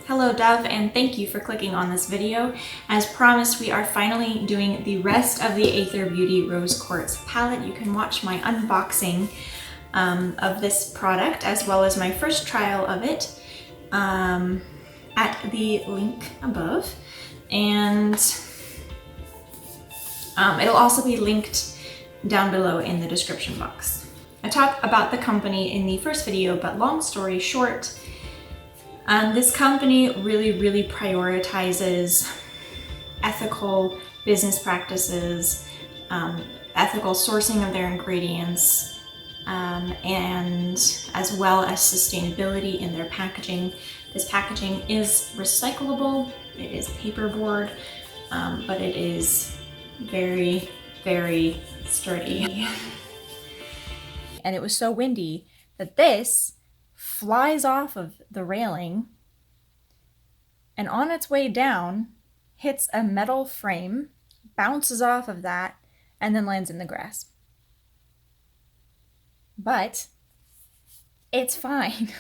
Hello Dove, and thank you for clicking on this video. As promised, we are finally doing the rest of the Aether Beauty Rose Quartz palette. You can watch my unboxing of this product as well as my first trial of it at the link above. And it'll also be linked down below in the description box. I talked about the company in the first video, but long story short, this company really prioritizes ethical business practices, ethical sourcing of their ingredients, and as well as sustainability in their packaging. This packaging is recyclable, it is paperboard, but it is very sturdy. And it was so windy that this flies off of the railing and on its way down hits a metal frame, bounces off of that, and then lands in the grass. But it's fine.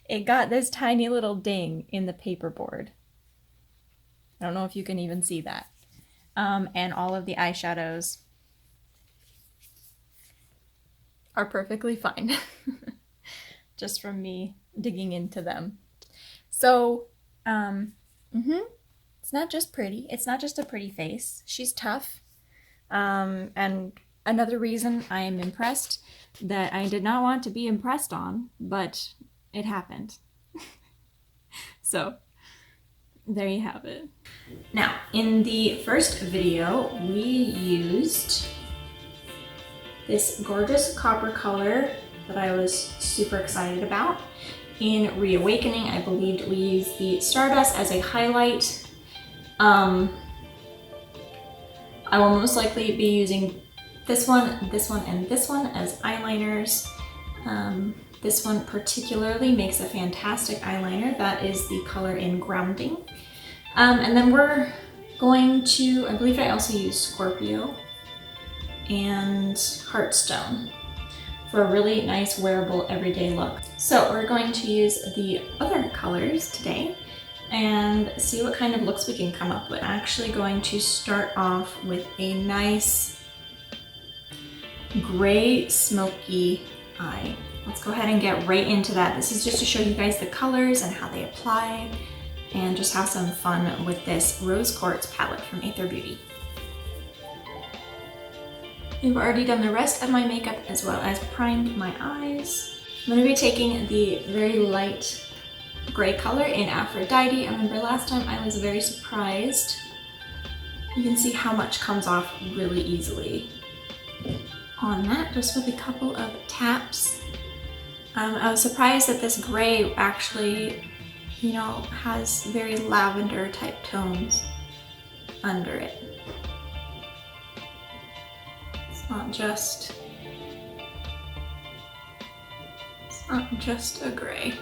It got this tiny little ding in the paperboard. I don't know if you can even see that. And all of the eyeshadows are perfectly fine. Just from me digging into them. So, it's not just pretty. It's not just a pretty face. She's tough. And another reason I am impressed that I did not want to be impressed on, but it happened. So, there you have it. Now, in the first video, we used this gorgeous copper color that I was super excited about. In Reawakening, I believed we used the Stardust as a highlight. I will most likely be using this one, and this one as eyeliners. This one particularly makes a fantastic eyeliner. That is the color in Grounding. And then we're going to, I believe I also used Scorpio and Heartstone for a really nice wearable everyday look. So we're going to use the other colors today and see what kind of looks we can come up with. I'm actually going to start off with a nice gray smoky eye. Let's go ahead and get right into that. This is just to show you guys the colors and how they apply and just have some fun with this Rose Quartz palette from Aether Beauty. I've already done the rest of my makeup as well as primed my eyes. I'm going to be taking the very light gray color in Aphrodite. I remember last time I was very surprised. You can see how much comes off really easily on that, just with a couple of taps. I was surprised that this gray actually, you know, has very lavender type tones under it. It's not just a gray.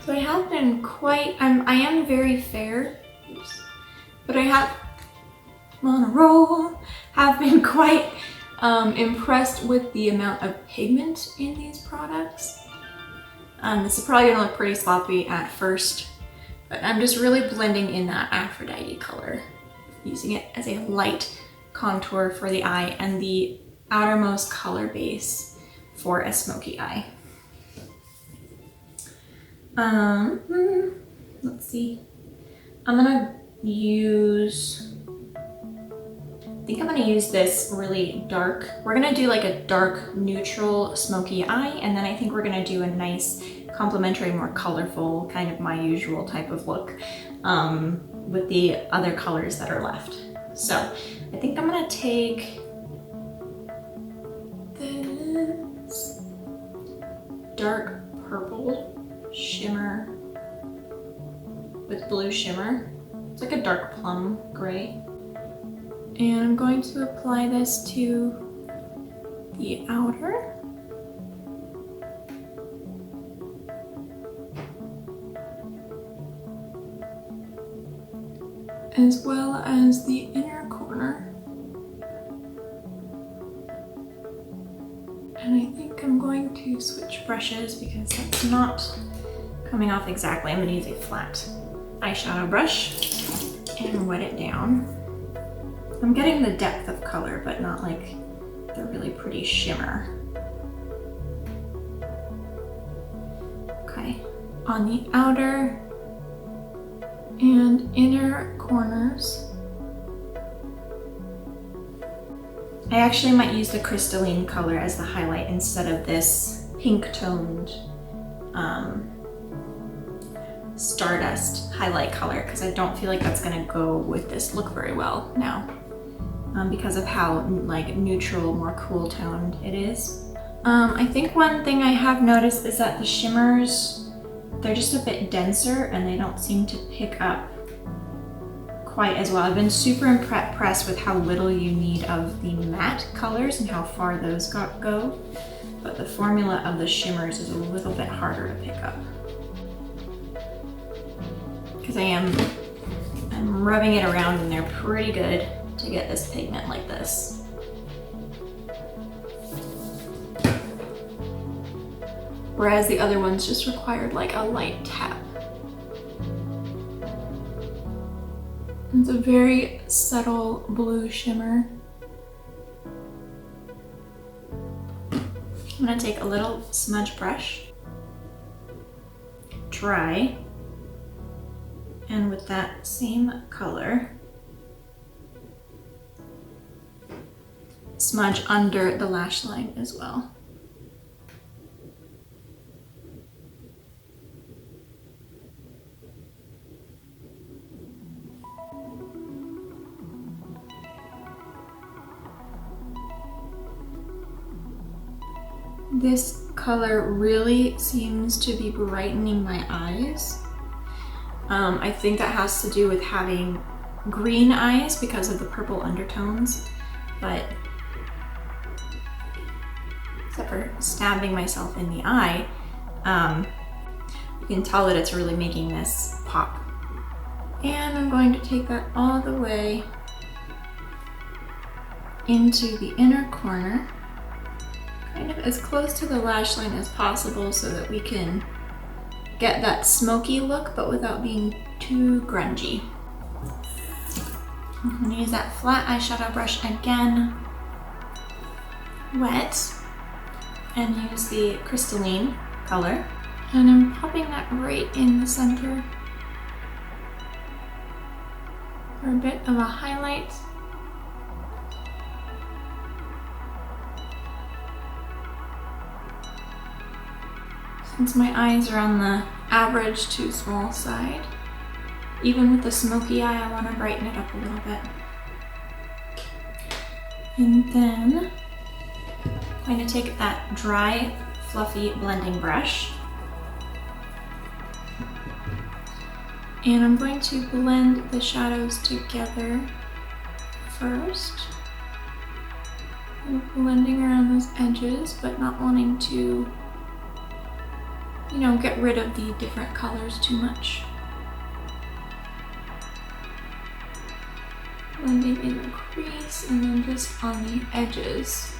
So I have been quite, I am very fair, but I'm on a roll, have been quite impressed with the amount of pigment in these products. This is probably gonna look pretty sloppy at first, but I'm just really blending in that Aphrodite color, using it as a light contour for the eye and the outermost color base for a smoky eye. Let's see. I'm gonna use this really dark. We're gonna do like a dark neutral smoky eye, and then I think we're gonna do a nice complementary, more colorful, kind of my usual type of look with the other colors that are left. So I think I'm gonna take this dark purple shimmer with blue shimmer. It's like a dark plum gray. And I'm going to apply this to the outer. As well as the inner corner. And I think I'm going to switch brushes because that's not coming off exactly. I'm gonna use a flat eyeshadow brush and wet it down. I'm getting the depth of color, but not like the really pretty shimmer. Okay, on the outer and inner corners, I actually might use the crystalline color as the highlight instead of this pink toned Stardust highlight color, because I don't feel like that's gonna go with this look very well now, because of how like neutral, more cool toned it is. I think one thing I have noticed is that the shimmers, they're just a bit denser and they don't seem to pick up quite as well. I've been super impressed with how little you need of the matte colors and how far those go, but the formula of the shimmers is a little bit harder to pick up. Because I'm rubbing it around and they're pretty good to get this pigment like this. Whereas the other ones just required like a light tap. It's a very subtle blue shimmer. I'm gonna take a little smudge brush, dry, and with that same color, smudge under the lash line as well. This color really seems to be brightening my eyes. I think that has to do with having green eyes because of the purple undertones, but except for stabbing myself in the eye, you can tell that it's really making this pop. And I'm going to take that all the way into the inner corner, kind of as close to the lash line as possible so that we can get that smoky look, but without being too grungy. I'm gonna use that flat eyeshadow brush again, wet, and use the crystalline color. And I'm popping that right in the center for a bit of a highlight. Since my eyes are on the average to small side, even with the smoky eye, I want to brighten it up a little bit. And then I'm going to take that dry, fluffy blending brush, and I'm going to blend the shadows together first. I'm blending around those edges, but not wanting to, you know, get rid of the different colors too much. Blending in the crease and then just on the edges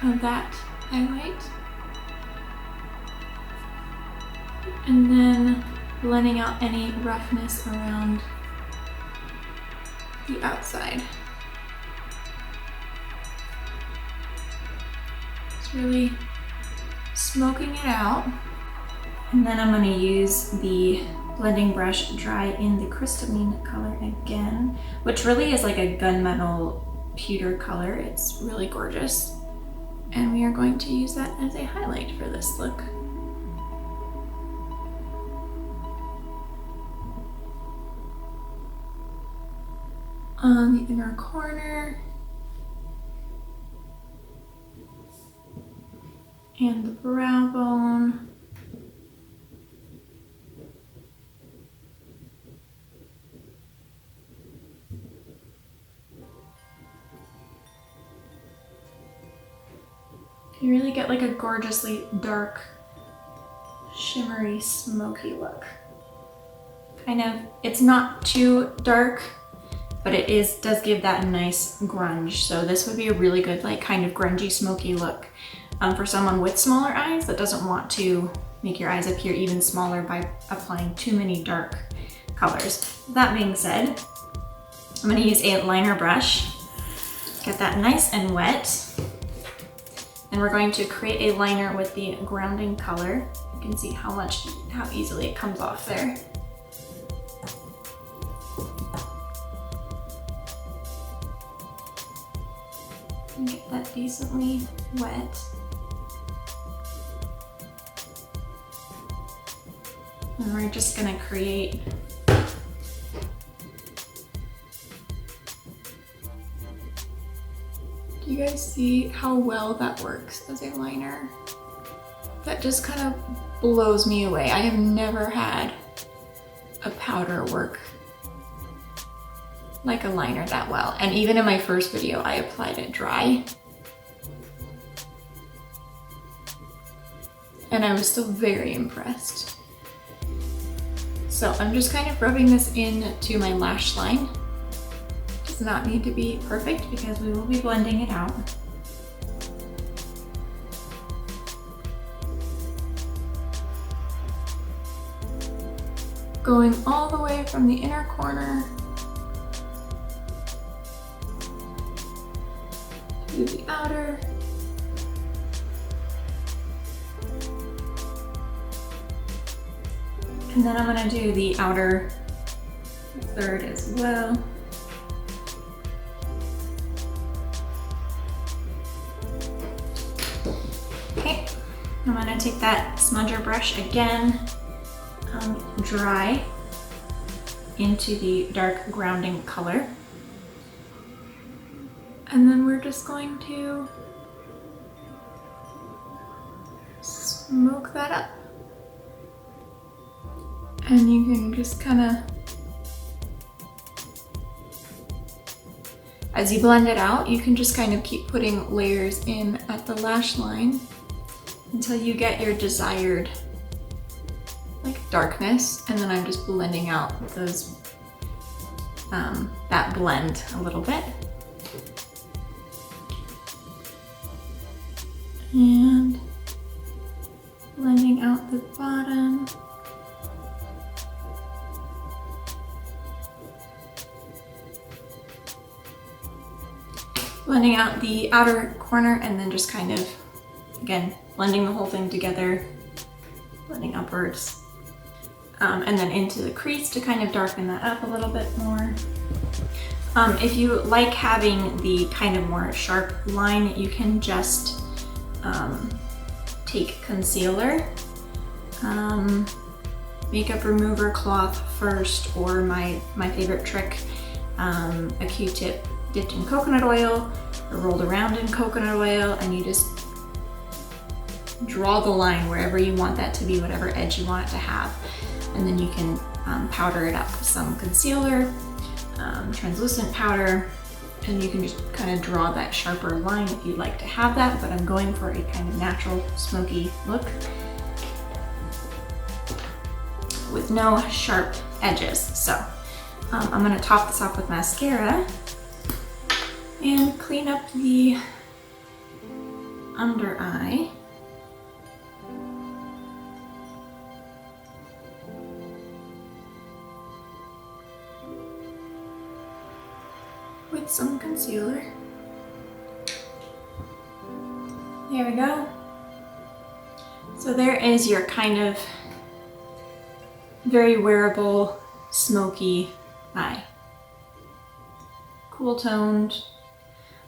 of that highlight. And then blending out any roughness around the outside. It's really smoking it out. And then I'm going to use the blending brush dry in the crystalline color again, which really is like a gunmetal pewter color. It's really gorgeous. And we are going to use that as a highlight for this look. On the inner corner and the brow bone. You really get like a gorgeously dark, shimmery, smoky look. Kind of, it's not too dark but it does give that nice grunge. So this would be a really good like kind of grungy, smoky look for someone with smaller eyes that doesn't want to make your eyes appear even smaller by applying too many dark colors. That being said, I'm gonna use a liner brush, get that nice and wet, and we're going to create a liner with the grounding color. You can see how easily it comes off there. And get that decently wet. And we're just gonna create Do you guys see how well that works as a liner? That just kind of blows me away. I have never had a powder work like a liner that well. And even in my first video, I applied it dry. And I was still very impressed. So I'm just kind of rubbing this into my lash line. Does not need to be perfect because we will be blending it out. Going all the way from the inner corner to the outer. And then I'm gonna do the outer third as well. Okay, I'm gonna take that smudger brush again, dry into the dark grounding color. And then we're just going to smoke that up. And you can just kind of, as you blend it out, you can just kind of keep putting layers in at the lash line until you get your desired like darkness. And then I'm just blending out those, that blend a little bit. And blending out the bottom. Blending out the outer corner and then just kind of, again, blending the whole thing together, blending upwards, and then into the crease to kind of darken that up a little bit more. If you like having the kind of more sharp line, you can just take concealer, makeup remover cloth first, or my favorite trick, a Q-tip dipped in coconut oil or rolled around in coconut oil, and you just draw the line wherever you want that to be, whatever edge you want it to have. And then you can powder it up with some concealer, translucent powder, and you can just kind of draw that sharper line if you'd like to have that, but I'm going for a kind of natural smoky look with no sharp edges. So I'm gonna top this off with mascara and clean up the under eye. With some concealer. There we go. So there is your kind of very wearable, smoky eye. Cool toned,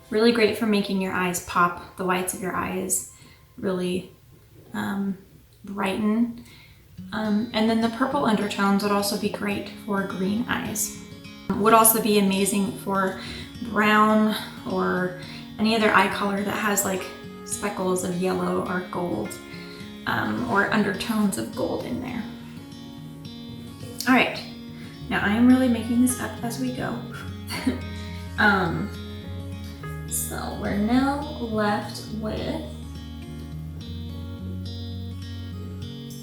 really great for making your eyes pop, the whites of your eyes really brighten. And then the purple undertones would also be great for green eyes. Would also be amazing for brown or any other eye color that has like speckles of yellow or gold, or undertones of gold in there. All right, now I am really making this up as we go. So we're now left with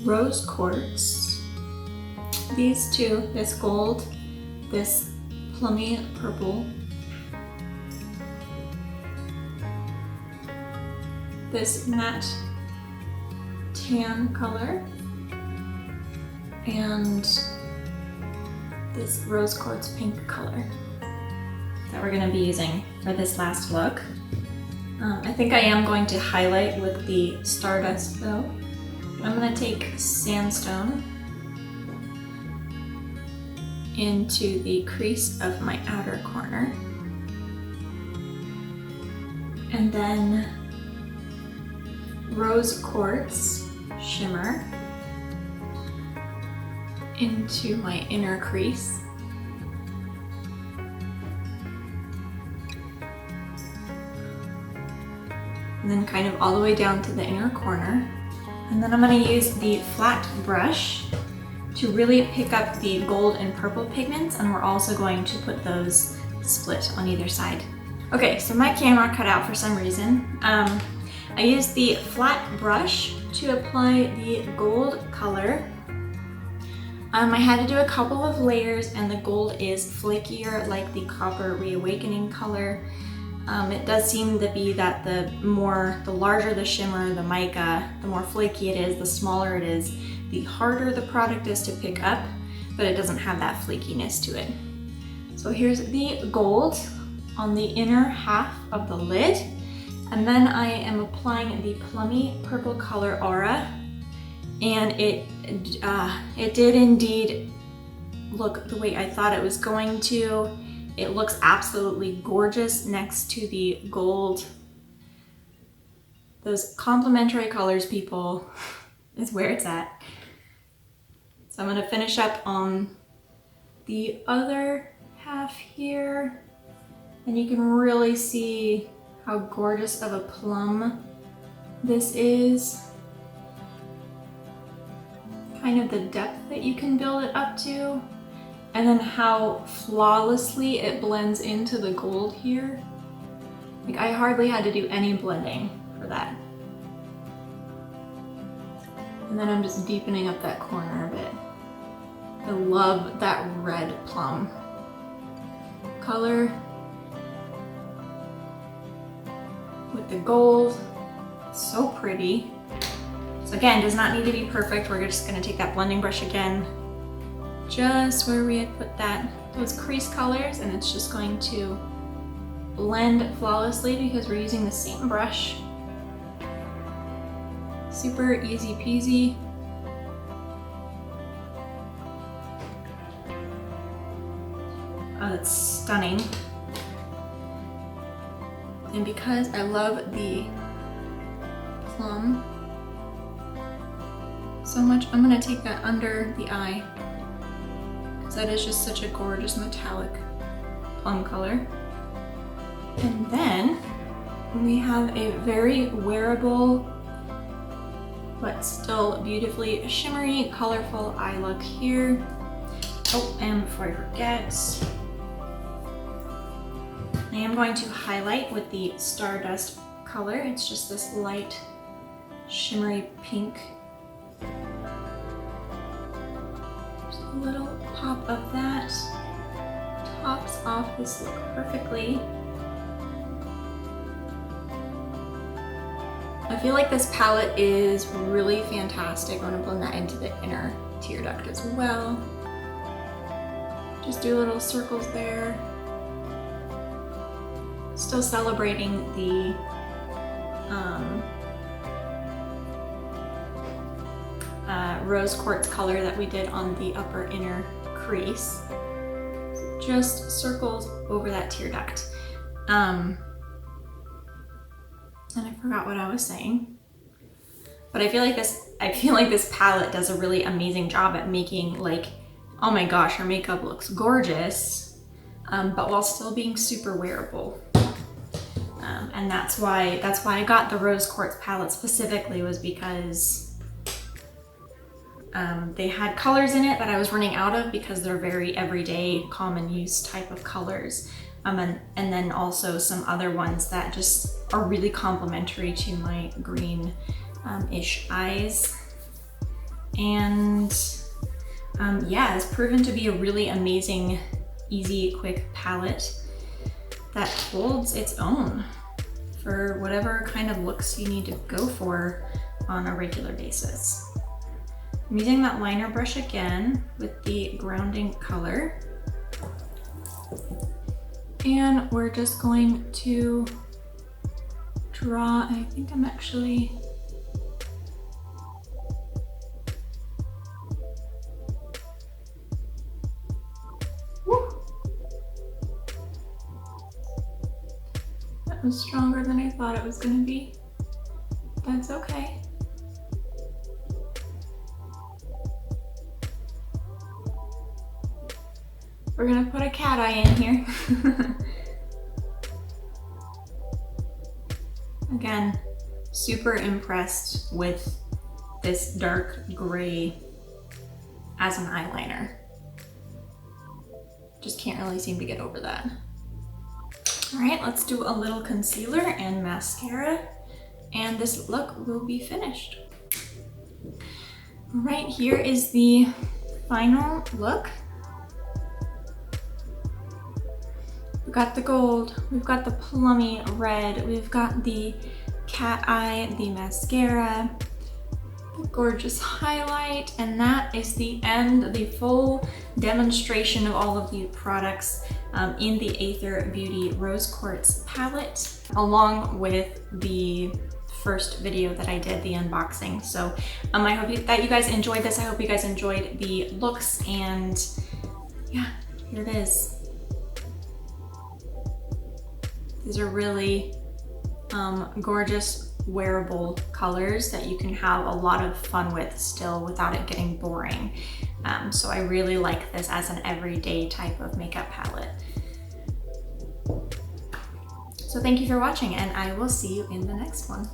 rose quartz. These two, this gold, this plummy purple. This matte tan color. And this rose quartz pink color that we're gonna be using for this last look. I think I am going to highlight with the Stardust though. I'm gonna take sandstone into the crease of my outer corner. And then rose quartz shimmer into my inner crease. And then kind of all the way down to the inner corner. And then I'm going to use the flat brush to really pick up the gold and purple pigments, and we're also going to put those split on either side. Okay, so my camera cut out for some reason. I used the flat brush to apply the gold color. I had to do a couple of layers, and the gold is flakier like the copper reawakening color. It does seem to be that the larger the shimmer, the mica, the more flaky it is, the smaller it is, the harder the product is to pick up, but it doesn't have that flakiness to it. So here's the gold on the inner half of the lid, and then I am applying the plummy purple color aura, and it did indeed look the way I thought it was going to. It looks absolutely gorgeous next to the gold. Those complementary colors, people, is where it's at. So I'm gonna finish up on the other half here, and you can really see how gorgeous of a plum this is. Kind of the depth that you can build it up to. And then how flawlessly it blends into the gold here. Like, I hardly had to do any blending for that. And then I'm just deepening up that corner a bit. I love that red plum color with the gold. So pretty. So again, does not need to be perfect. We're just gonna take that blending brush again, just where we had put those crease colors, and it's just going to blend flawlessly because we're using the same brush. Super easy peasy. Oh, that's stunning. And because I love the plum so much, I'm gonna take that under the eye. That is just such a gorgeous metallic plum color. And then we have a very wearable, but still beautifully shimmery, colorful eye look here. Oh, and before I forget, I am going to highlight with the Stardust color. It's just this light, shimmery pink. A little pop of that tops off this look perfectly. I feel like this palette is really fantastic. I'm gonna blend that into the inner tear duct as well. Just do little circles there. Still celebrating the rose quartz color that we did on the upper inner crease. So just circles over that tear duct. And I forgot what I was saying. But I feel like this palette does a really amazing job at making, like, oh my gosh, her makeup looks gorgeous, but while still being super wearable. And that's why I got the rose quartz palette specifically, was because they had colors in it that I was running out of because they're very everyday, common use type of colors. And then also some other ones that just are really complementary to my green-ish eyes. And yeah, it's proven to be a really amazing easy, quick palette that holds its own for whatever kind of looks you need to go for on a regular basis. I'm using that liner brush again with the grounding color. And we're just going to draw, I think I'm actually, that was stronger than I thought it was going to be. That's okay. We're gonna put a cat eye in here. Again, super impressed with this dark gray as an eyeliner. Just can't really seem to get over that. All right, let's do a little concealer and mascara, and this look will be finished. All right, here is the final look. We've got the gold, we've got the plummy red, we've got the cat eye, the mascara, the gorgeous highlight, and that is the end, the full demonstration of all of the products in the Aether Beauty Rose Quartz palette, along with the first video that I did, the unboxing. So I hope that you guys enjoyed this. I hope you guys enjoyed the looks, and yeah, here it is. These are really gorgeous wearable colors that you can have a lot of fun with still without it getting boring. So I really like this as an everyday type of makeup palette. So thank you for watching, and I will see you in the next one.